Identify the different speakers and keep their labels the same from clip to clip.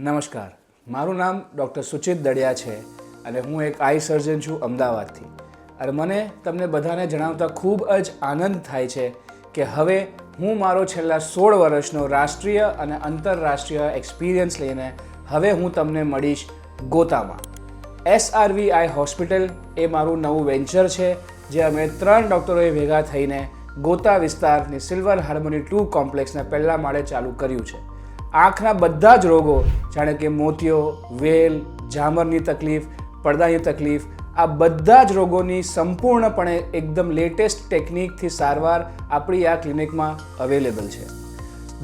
Speaker 1: નમસ્કાર, મારું નામ ડૉક્ટર સુચિત દડિયા છે અને હું એક આઈ સર્જન છું અમદાવાદથી. અને મને તમને બધાને જણાવતા ખૂબ જ આનંદ થાય છે કે હવે હું મારો છેલ્લા 16 વર્ષનો રાષ્ટ્રીય અને આંતરરાષ્ટ્રીય એક્સપિરિયન્સ લઈને હવે હું તમને મળીશ ગોતામાં. SRV આઈ હોસ્પિટલ એ મારું નવું વેન્ચર છે જે અમે 3 ડૉક્ટરોએ ભેગા થઈને ગોતા વિસ્તારની સિલ્વર હાર્મોની 2 કોમ્પ્લેક્સના પહેલા માળે ચાલુ કર્યું છે. આંખના બધા જ રોગો જાણે કે મોતિયો, વેલ, ઝામરની તકલીફ, પડદાની તકલીફ, આ બધા જ રોગોની સંપૂર્ણપણે એકદમ લેટેસ્ટ ટેકનિકથી સારવાર આપણી આ ક્લિનિકમાં અવેલેબલ છે.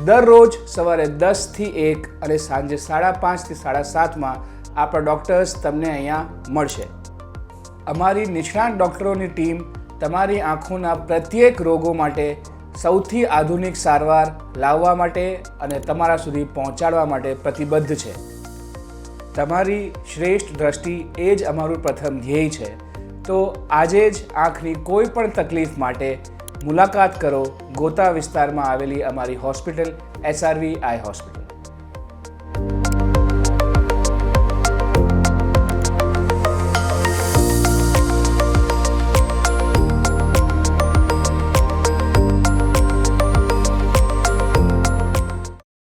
Speaker 1: દરરોજ સવારે 10 થી 1 અને સાંજે 5:30 થી 7:30માં આપણા ડૉક્ટર્સ તમને અહીંયા મળશે. અમારી નિષ્ણાત ડૉક્ટરોની ટીમ તમારી આંખોના પ્રત્યેક રોગો માટે સૌથી આધુનિક સારવાર લાવવા માટે અને તમારા સુધી પહોંચાડવા માટે પ્રતિબદ્ધ છે. તમારી શ્રેષ્ઠ દ્રષ્ટિ એ જ અમારું પ્રથમ ધ્યેય છે. તો આજે જ આંખની કોઈ પણ તકલીફ માટે મુલાકાત કરો ગોતા વિસ્તારમાં આવેલી અમારી હોસ્પિટલ SRV આઈ હોસ્પિટલ.